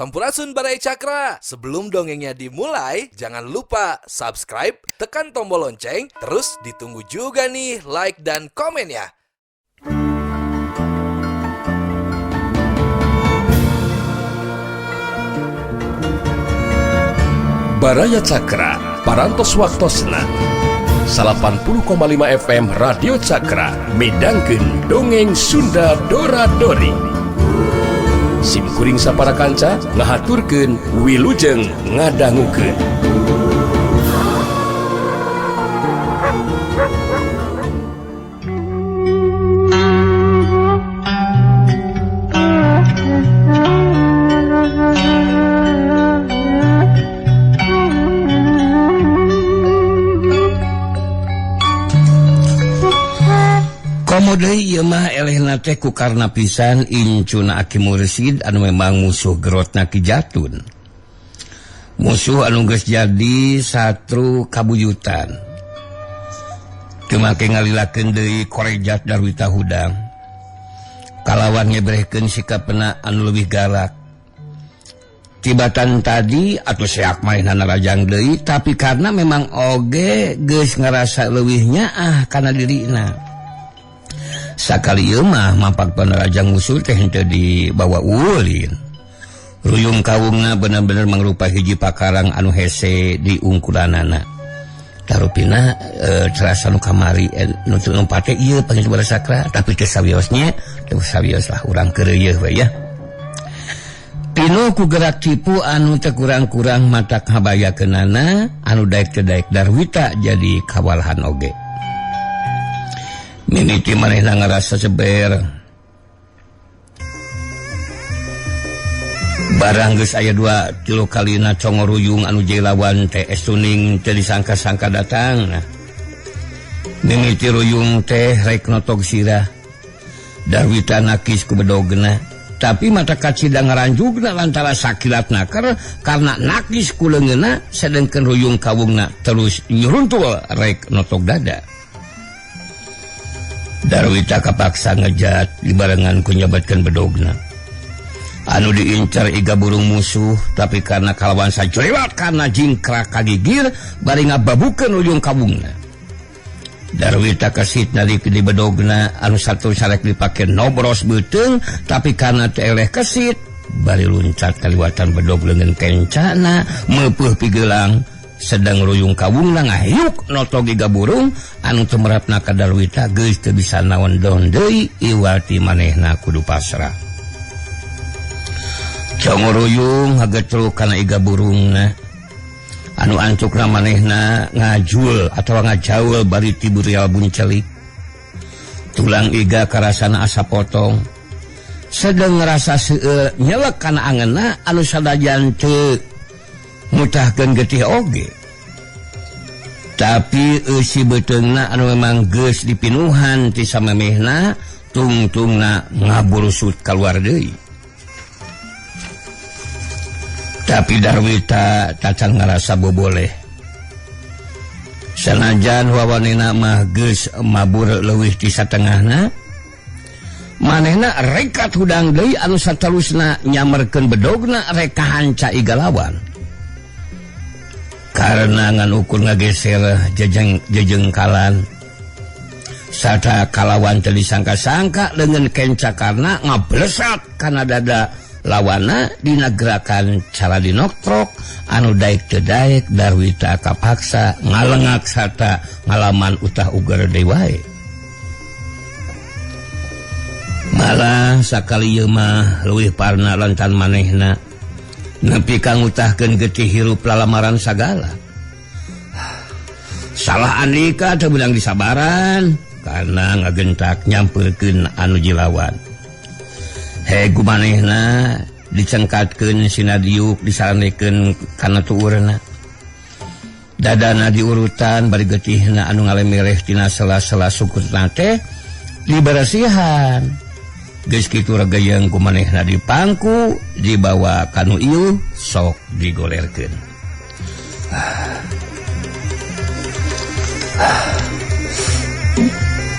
Sampurasun Barai Cakra. Sebelum dongengnya dimulai, jangan lupa subscribe, tekan tombol lonceng, terus ditunggu juga nih like dan komen ya. Baraya Cakra, parantos waktosna 80,5 FM Radio Cakra, midangkeun dongeng Sunda Dora-Dori. Simkuring sapara kanca ngahaturkeun wilujeng ngadangukeun. Komodei ieu mah elehna teh ku karna pisan incuna Aki Mursid anu memang musuh gerotna Ki Jatun. Musuh anu geus jadi satru kabuyutan. Teu make ngalilakeun deui Korejat Darwita Hudang. Kalawan ngebrehkeun sikapna anu leuwih galak. Tibatan tadi atuh seak mainan rajang deui tapi karena memang oge geus ngarasa leuwihnya kana dirina. Sakali ieu mah mampakkeun rajang musuh teh henteu dibawa ulin. Ruyung kawungna bener-bener mangrupa hiji pakarang anu hese di ungkulanana. Tarupina terasa nu kamari nu teu numpate ieu panggil Barai Cakra tapi teu sawiosnya, teu sawios lah urang keureuh we ya. Pinu ku gerak tipu anu teu kurang-kurang matak habayakeunana anu daek teu daek Darwita jadi kawalahan oge. Mimiti manehna ngarasa seber. Barang geus aya 2-3 kalina congoruyung anu jelawan teh estuning teu disangka-sangka datang. Mimiti ruyung teh rek notog sirah. Darwita nakis ku bedogna, tapi mata kacida ngaranjugna lantara sakilatna karena nakis ku leungeunna sedengkeun ruyung kawungna terus nyuruntul rek notog dada. Darwita kapaksa ngejat dibarengan ku nyabatkeun bedogna. Anu diincar iga burung musuh tapi karena kalawan sajrewat karena jingkrak kagigir bari ngababukeun ujung kawungna. Darwita kesitna di bedogna anu satu sarek dipake nobros beuteung tapi karena teu eleh kesit bari luncat kaliwatan bedog leungeun kencana meupeuh pigelang. Sedang ruyung kawungna ngahiyuk notog iga burung anu teu merapna ka Darwita geus teu bisa naon daun deui iwati manehna kudu pasrah. Congoruyung hagetru kana iga burungna anu ancukna manehna ngajul atawa ngajaul bari ti burial buncelik. Tulang iga karasana asa potong. Sedeng ngerasa seueur nyelek kana angeunna anu sadajan teu mutahkeun getih oge. Tapi eusi beteungna anu memang geus dipinuhan ti samemehna tungtungna ngaburusut kaluar deui. Tapi Darwita tacan ngarasa boboleh. Sanajan wawanena mah geus mabur leuwih ti satengahna, manehna rekat hudang deui anu saterusna nyamerkeun bedogna rek kahanca iga lawan. Karena ngan ukur ngageser jejengkalan sarta kalawan teu disangka-sangka leungeun kenca karena ngablesat kana dada lawana dina gerakan cara dinoktrok anu daek teu daek Darwita kapaksa ngalengak sarta ngalaman utah ugar deui wae. Malah sakali ieu mah leuwih parna lantan manehna nepi kang ngutahkeun getih hirup lalamaran sagala. Salah andika teu beunang disabaran karena ngagentak nyampeurkeun anu jilawan. Hegu manehna dicengkatkeun sinadiuk disaranekeun kana tuurna. Dadana diurutan bari getihna anu ngalemireh tina sela-sela sukutna teh diberesihan. Geus kitu regeyeung ku manehna dipangku dibawa kanu ieu sok digolerkeun.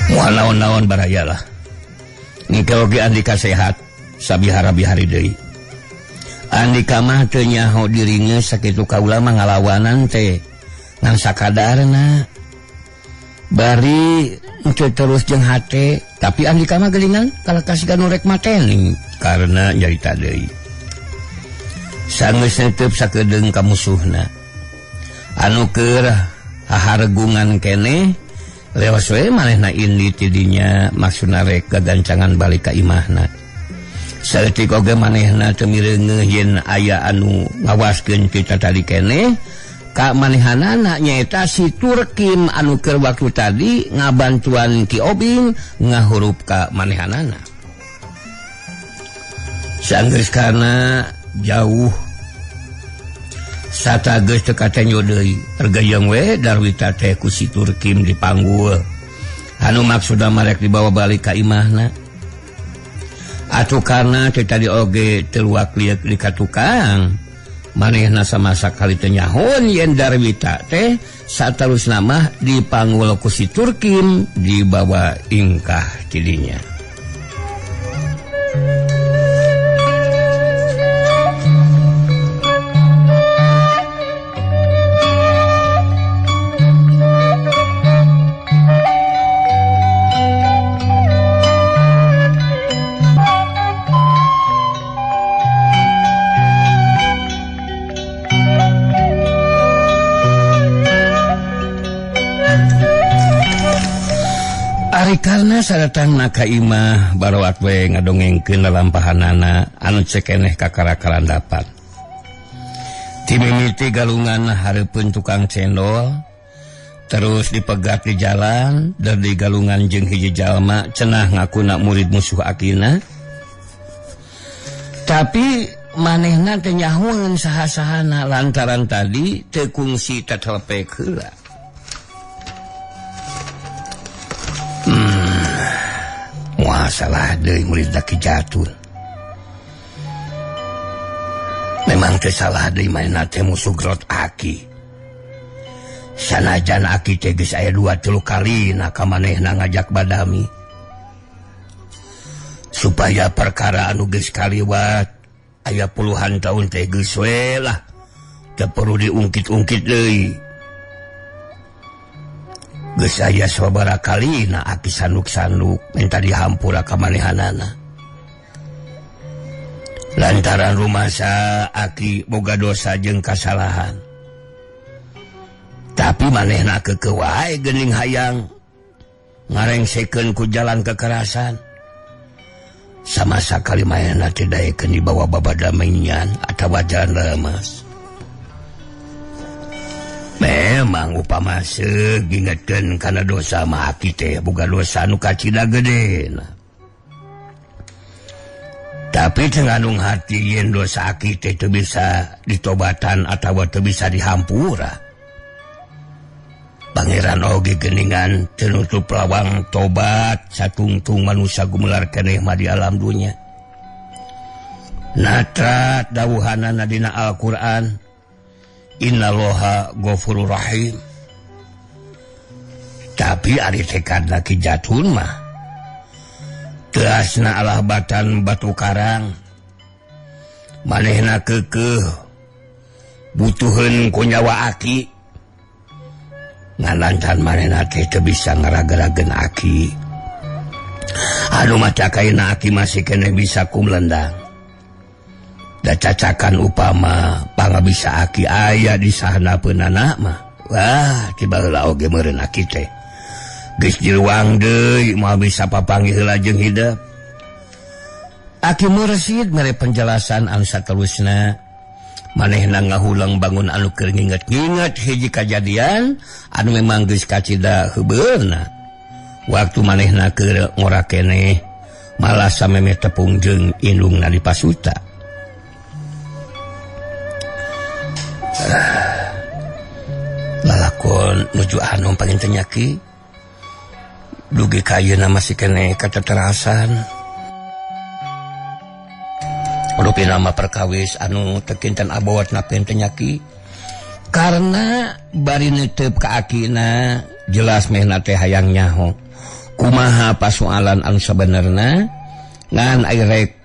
Moal naon-naon baraya lah. Engke oge andika sehat sabihara-bihari deui. Andika mah teu nyaho dirinya sakitu kaula mah ngalawanan teh ngan sakadarna bari teu terus jeung hate tapi Andika mah geuningan kalau kasih nu rek mateni karena nyarita deui sanggeus netep sakedeung ka musuhna anu keur hahargungan keneh lewas we manehna indi tidinya maksudna rek gagancangan balik ka imahna saeutik oge manehna teu mireungeuh yen aya anu ngawaskeun kita tadi keneh ka manehanana nyaeta si Turkim anu keur waktu tadi ngabantuan Ki Obing ngahurup ka manehanana sanggeus kana jauh satageus teu katenyo deui ergayang we Darwita teh ku si Turkim dipanggul anu maksudna marek dibawa balik ka imahna atuh karna teh tadi oge teu luak liek di ka tukang manehna sama sakali teu nyahon yen Darwita teh saterusna mah dipanggul ku si Turkim dibawa ingkah tidinya. Karena sadatang naka imah baroak we ngadongengkeun lalampahanana anu cekeneh kakarakaran dapat. Timimiti galungan hareupeun tukang cendol terus dipegat di jalan dan di galungan jeung hiji jalma cenah ngakuna murid musuh akina. Tapi manehna teh nyahoan saha-sahana lantaran tadi teu kungsi tetelepek heula. Salah deui murid Ki Jatun. Memang teu salah deui manehna teh musuh Grot Aki. Sanajan Aki teh geus aya 2-3 kalina ka manehna ngajak badami. Supaya perkara anu geus kaliwat aya puluhan tahun teh geus we lah. Teu perlu diungkit-ungkit deui. Geus aya sababaraha kalina Aki sanduk-sanduk minta dihampura ka manehanana. Lantaran rumasa Aki boga dosa jeung kasalahan. Tapi manehna keukeuh wae geuning hayang ngarengsekeun ku jalan kekerasan. Sama sakali manehna teu daekeun dibawa babada menyan atawa jalan lemes. Memang upama segingetkeun kana dosa mah Aki teh boga dosa nu kacida gedena. Tapi cenganung hati yen dosa Aki teh teu bisa ditobatan atawa teu bisa dihampura. Pangeran oge geuningan teu nutup lawang tobat satungtung manusia gumelar keneh mah di alam dunya. Natrat dawuhanana dina Al-Qur'an Innallaha Ghafurur Rahim. Tapi ari tekadna Ki Jatun mah teu asna alahbatan batu karang. Manehna keukeuh butuheun ku nyawa Aki. Ngalantan manehna teh teu bisa ngaraga-rageun Aki. Anu maca kaina Aki masih keneh bisa kumlendang. Da cacakan upama pangabisa Aki aya di sahanapeunana mah wah tiba heula oge meureun Aki teh geus jiruang deui moal bisa papanggih heula jeung hideep. Aki Mursid mere penjelasan anu saterusna manehna ngahulang bangun anu keur nginget-nginget hiji kajadian anu memang geus kacida heubeulna waktu manehna keur ngora keneh malah sameme tepung jeung indungna di pasuta. Lalakon nuju anu panginten Ki dugi kayeuna masih keneh kateterasan rupi nama perkawis anu teu kinten abawatna pinten Ki karena bari neuteup ka Akina jelas mehna teh hayang nyaho kumaha pasoalan anu sabenerna ngan airek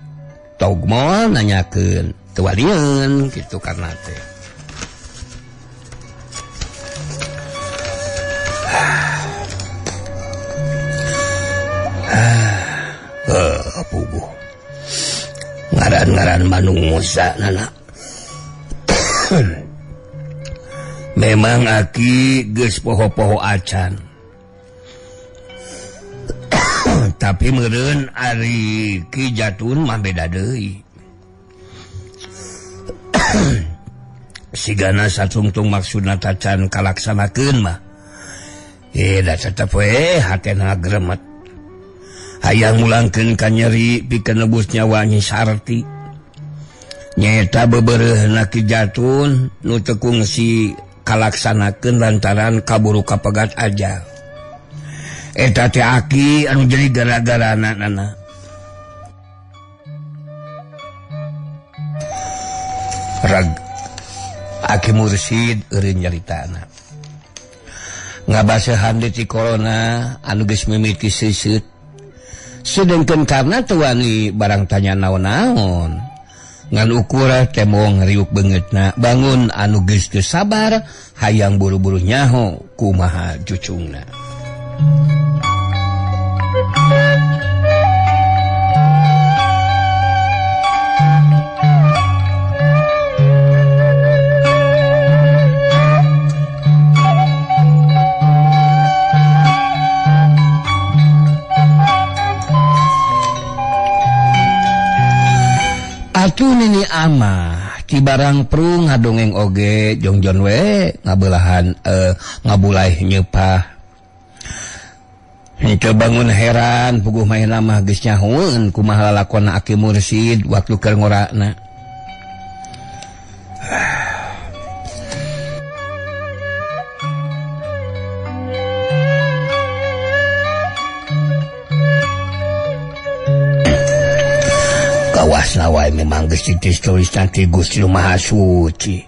togmol nanyakeun kewalian gitu karena teh puguh ngaran-ngaran Bandung Musa nana memang aki geus poho-poho acan tapi meureun ari Ki Jatun mah beda deui sigana satungtung maksudna tacan kalaksanakeun mah da tetep we hatena gremet hayang mulangkeun ka nyeri pikeun nebus nyawa Nyi Sarti nyaeta bebeureuhna Ki Jatun nu teu kungsi kalaksanakeun lantaran kaburu kapegat ajal eta teh aki anu jadi gara-garana nana rag Aki Mursid eureun nyaritana ngabasehan di Corona anu geus mimiti seuseut sedengkeun karna teu wani barang tanya naon-naon ngan ukurah temong riuk beungeutna bangun anu geus teu sabar hayang buru-buru nyaho kumaha cucungna atuh nini amah ti barang pru ngadongeng oge jongjon we ngabelahan ngabulai nyeupah henteu bangun heran puguh maena mah geus nyahoeun kumaha lalakonna Aki Mursid waktu keur ngorakna kawasna wae memang geus ditulis nanti Gusti Maha Suci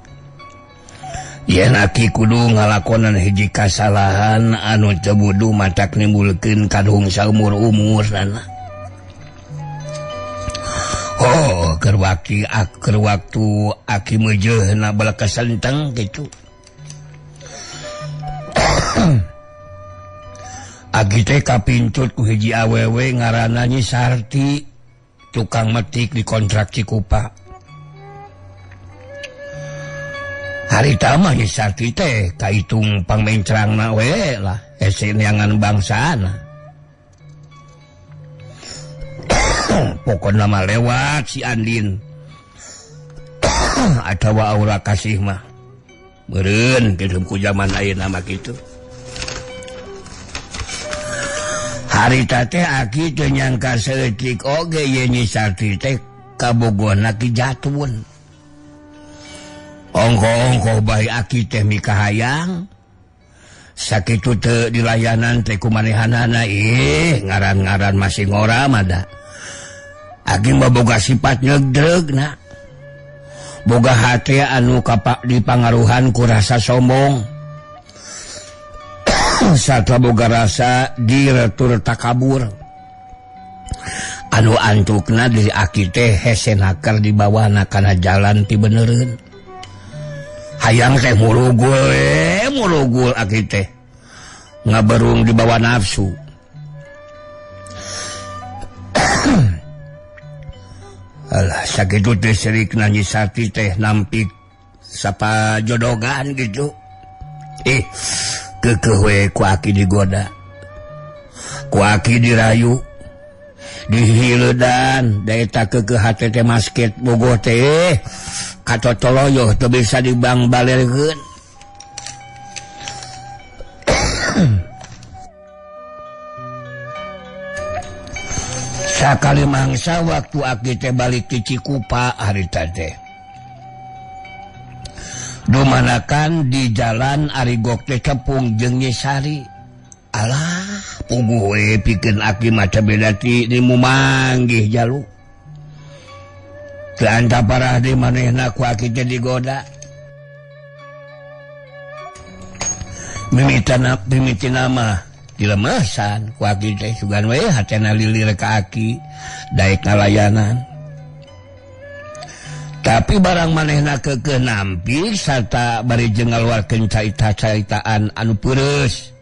yen Aki kudu ngalakonan hiji kasalahan anu teu budu matak nimbulkeun kadung saumur-umurna keur waktu Aki meujeuna bala kasenteng kitu Aki teh kapincut ku hiji awewe ngaranna Nyi Sarti tukang metik di kontrak Cikupa harita mah Nyi Sarti teh kaitung pangmencrangna we lah hese neangan bangsana pokona mah lewat si Andin atawa aura kasih mah meureun kedeum ku zaman ayeuna mah kitu harita teh Aki teu nyangka seeutik oge ye Nyi Sarti teh kabogohna Ki Jatun ongko-ongko bae Aki teh mikahayang sakitu teu dilayanan teh kumanehanana ngaran-ngaran masih ngora mah da Aki mah boga sifat nyegdregna boga hate anu kapak dipangaruhan ku rasa sombong sarta boga rasa diretur takabur anu antukna diri Aki teh hese nakar di bawahna kana jalan ti benereun hayang teh mulugul Aki teh ngaberung di bawah nafsu alah sakitu teh serikna Nyi Sarti teh nampik sapa jodogan gitu keukeuh we ku Aki digoda ku Aki dirayu dihiledan da eta keukeuh hate teh masket bogoh teh katotoloyoh teu bisa dibang balerkeun sakali mangsa waktu Aki teh balik ti Cikupa harita teh dumanakan di jalan Arigok teh kepung jeung Nyi Sari alah puguh we pikeun Aki maca beda ti mumanggih jalu teu anta parah di manehna ku Aki teh digoda mimitina mah dilemasan ku Aki teh sugan we hatena lilir ka Aki daek ngalayanan tapi barang manehna kekeh nampi sarta bari ngaluarkeun carita-caritaan anu peureuss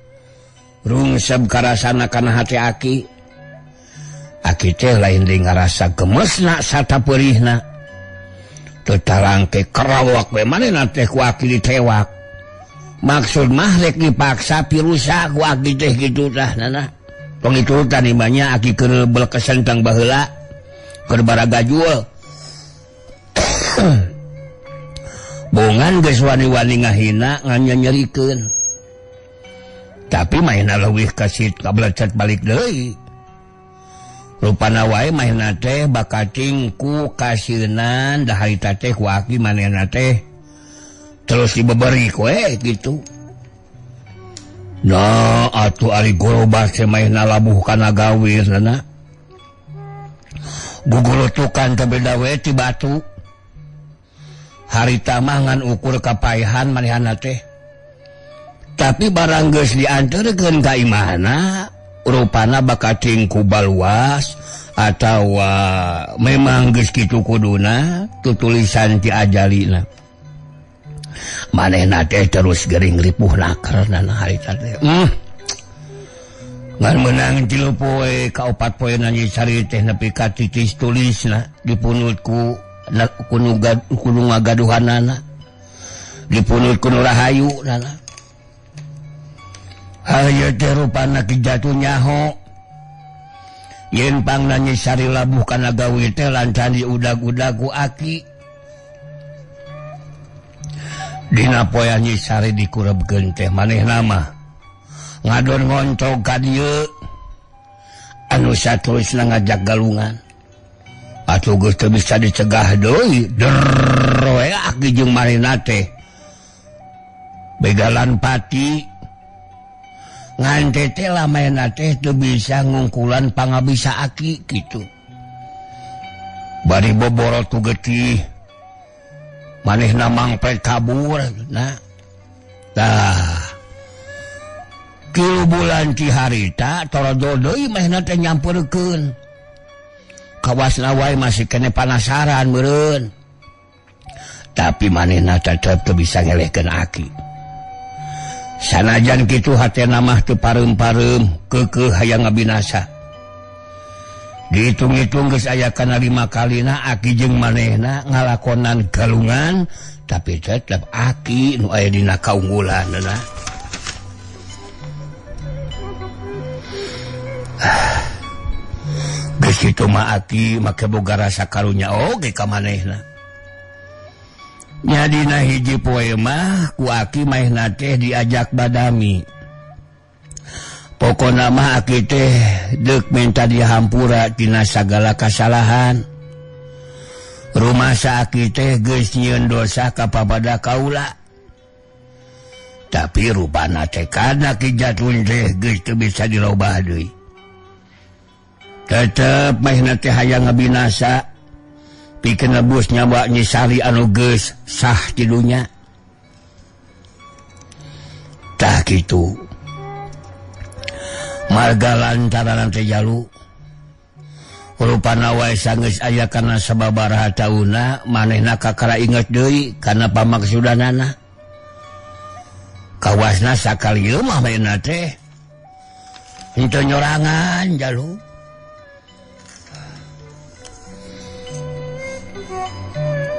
rungseb karasana kana hati aki teh lain deui ngarasa gemesna sarta peurihna teu tarangke kerawak we manehna teh ku aki ditewak maksud mah rek dipaksa pirusa ku aki teh kitu tah nana tong itu tanimanya aki keur belkesentang baheula keur baraga jual bongan geus wani-wani ngahina nganyerikeun tapi mainna leuwih kasit kablecet balik deui rupana wae mainna teh bakating ku kasieunnan da harita teh ku aki manehna teh terus dibeberi we gitu. Nah atuh ari gorobah teh mainna labuh kana gawirna gugulutukan teh beda we ti batu harita mangan ukur kapaehan manehna teh tapi barang geus dianterkeun ka imahna rupana bakating ku baluas atawa memang geus kitu kuduna tutulisan ti ajalina manehna teh terus gering ripuh nakerna harita teh ngan menang 3 poe ka 4 poena nyi cari teh nepi ka titis tulisna dipunut ku ngagaduhanana dipunut ku Rahayu nana aya teh rupana kijatuh nyaho yen pangna nyi sari labuh kana gawe teh lancan diudag-udag ku aki dina poe nyi sari dikurebkeun teh manehna mah ngadon ngoncog ka dieu anu satulisna ngajak galungan atuh geus teu bisa dicegah deui der we aki jeung manehna teh begalan pati ngan teh lamena teh teu bisa ngungkulan pangabisa aki kitu bari boborot tu getih manehna mangpet kabur nah tah 3 bulan ti harita torodo deui manehna teh nyampeurkeun kawasna wae masih kene panasaran meureun tapi manehna tetep teu bisa ngelehkeun aki sanajan kitu hatena mah teu pareum-pareum keukeuh hayang ngabinasa dihitung-hitung geus aya kana 5 kalina aki jeung manehna ngalakonan galungan tapi tetep aki nu aya dina kaunggulanna geus kitu mah aki make boga rasa karunya oge ka manehna nya dina hiji poe mah ku aki maehna teh diajak badami pokona mah aki teh deuk minta dihampura tina sagala kasalahan rumasa aki teh geus nyieun dosa ka babada kaula tapi rupana teh kana kijatun teh geus teu bisa dirobah deui tetep maehna teh hayang ngabinasa pikeun nebus nyawa Nyi Sari anu geus sah ti dunya tah kitu marga lantaran teh jalu rupana wae sanggeus aya kana sababaraha tauna manehna kakara inget deui kana pamaksudanana kawasna sakali ieu mah maehna teh henteu nyorangan jalu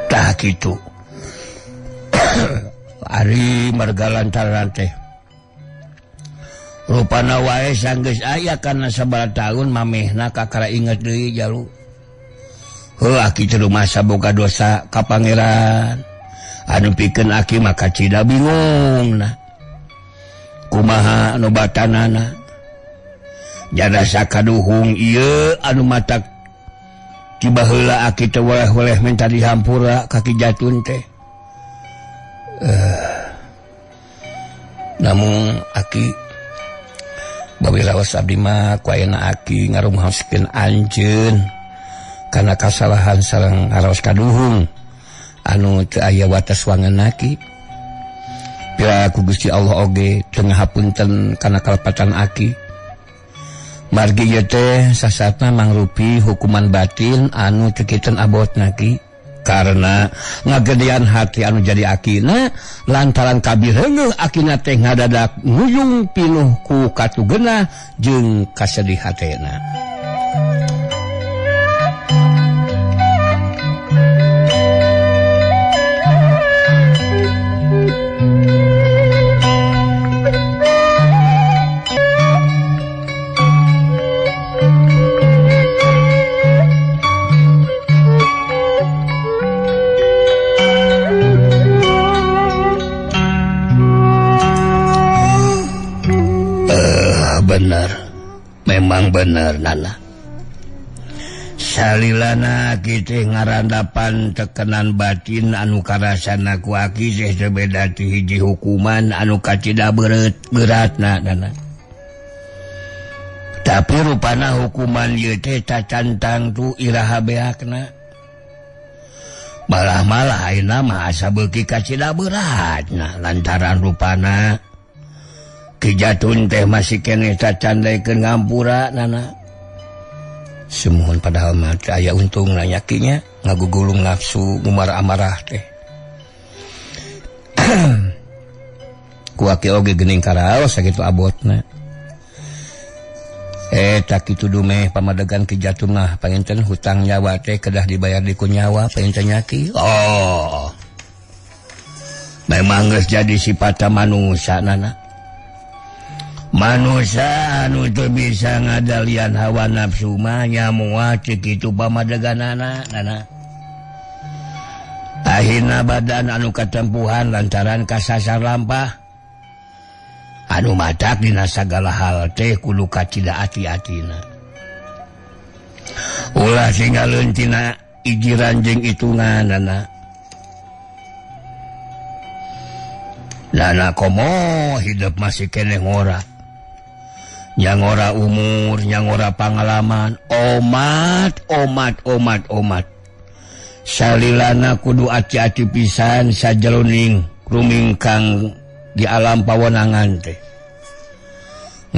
tah kitu ari marga lantaran teh rupana wae sanggeus aya kana sabaraha taun mamehna kakara inget deui jalu heuh aki teu masa boga dosa ka pangeran anu pikeun aki maka cida bingungna kumaha nobatanana jada sakaduhung ieu anu matak tiba heula aki teu weleh minta dihampura ka kijatun teh namun aki bawi lawas abdi mah ku ayeuna aki ngarumaoskeun anjeun kana kasalahan sareng ngaraos kaduhung anu teu aya wates wangeun aki pira ku Gusti Allah oge teu ngahapunten kana kalepatan aki margi ieu teh sasatna mangrupi hukuman batin anu teu kiteun abotna ki karena ngagedean hati anu jadi akina lantaran kabir heungeuh akina teh ngadadak nguyung pinuh ku katugenah jeung kasedih hatena. Bener, memang bener Nana. Salilana kita ngarandapan tekenan batin anu karasana ku aki teh beda ti hiji hukuman anu kacida berat Nana. Tapi rupana hukuman ieu teh cacantang tu iraha beakna. Malah ayeuna mah asa beuki kacida berat lantaran rupana Ki Jatun teh masih kene cacandaikeun ngampura Nana. Semuhun padahal mah aya untung nanyakinya ngagugulung nafsu ngumar-amarah teh. Ku aki oge geuning karaos sakitu abotna. Tak kitu dumeh pamadegan Ki Jatun mah panginten hutang nyawa teh kedah dibayar di ku nyawa panginten nyaki. Oh. Memang geus jadi sifat manusia Nana. Manusia anu teu bisa ngadalian hawa nafsu mah nyamuah ceuk kitu pamadeganana Nana. Akhirna badan anu katempuhan lantaran kasasar lampah. Anu matak dina sagala hal teh kudu kacida ati-atina. Ulah singaleun tina ijiran jeung itungan Nana. Nana komo hidup masih kene ngora. Yang ora umur, yang ora pangalaman, omat. Salilana kudu ati-ati pisan sajeroning rumingkang di alam pawenangan teh.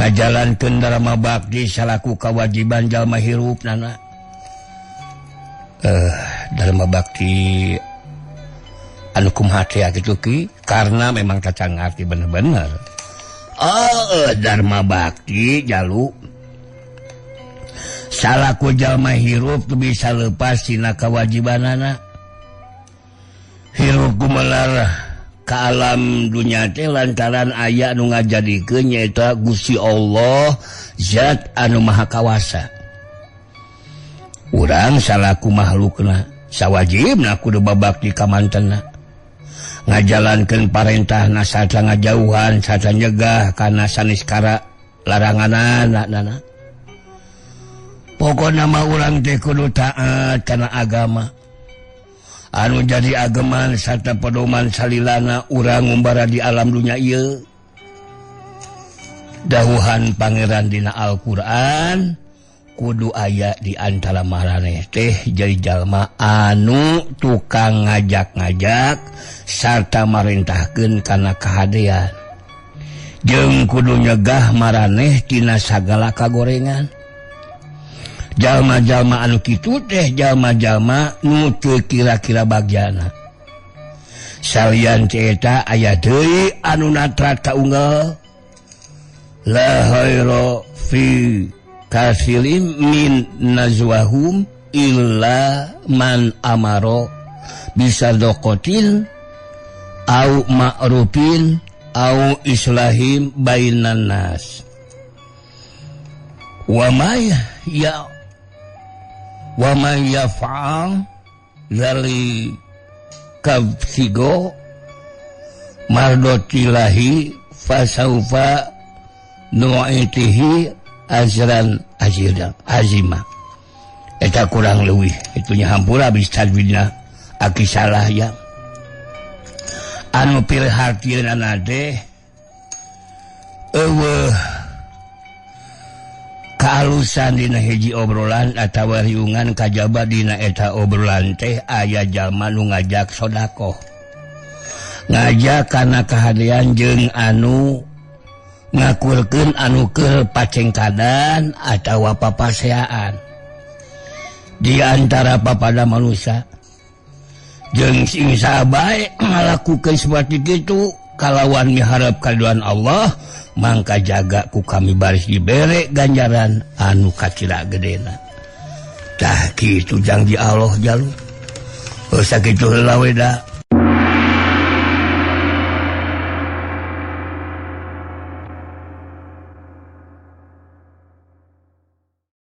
Ngajalankeun dharma bakti salaku kawajiban jalma hirup Nana. Dharma bakti anu kumaha teh kitu ki karena memang cacang ngarti bener-bener. Dharma bakti jalu salaku jalma hirup tu bisa lepas tina kawajibanana. Hirup gumelar ka alam dunya teh lantaran aya nu ngajadikeun nyaeta Gusti Allah zat anu maha kawasa. Urang salaku makhlukna sawajibna kudu babakti ka mantenna. Ngajalankeun parentahna sarta ngajauhan sarta nyegah kana saniskara laranganana Nana. Pokona mah urang teh kudu taat kana agama. Anu jadi ageman sarta pedoman salilana urang ngumbara di alam dunya ieu. Dawuhan Pangeran dina Al-Qur'an kudu aya di antara maraneh teh jadi jalma anu tukang ngajak-ngajak sarta marentahkeun kana kahadean. Jeung kudu nyegah maraneh tina sagala kagorengan. Jalma-jalma anu kitu teh jalma-jalma nu teu kira-kira bagyana. Salian eta aya deui anu natrat ka unggal. La khaira fi kasirin min najwahum illa man amaro bisadaqatin au ma'rufin au islahim bainan nas. Wa may yaf'al zali kabsigo mardotilahi fasaufa nu'itihi azran azima. Eta kurang leuwih itunya hampura bisa bina aki salah ya. Anu pirhartieunana teh kahalusan dina hiji obrolan atawa riungan kajaba dina eta obrolan teh aya jalma nu ngajak sodaqoh. Ngajak kana kahadean jeung anu ngakulkeun anu keur pacengkadan atawa papaseaan di antara papada manusia. jeung sing sabae ngalakukeun seperti itu kalawan miharep kaduan Allah mangka jaga ku kami baris dibere ganjaran anu kacira gedena. Tah kitu janji Allah jalur. Sakitu heula we da.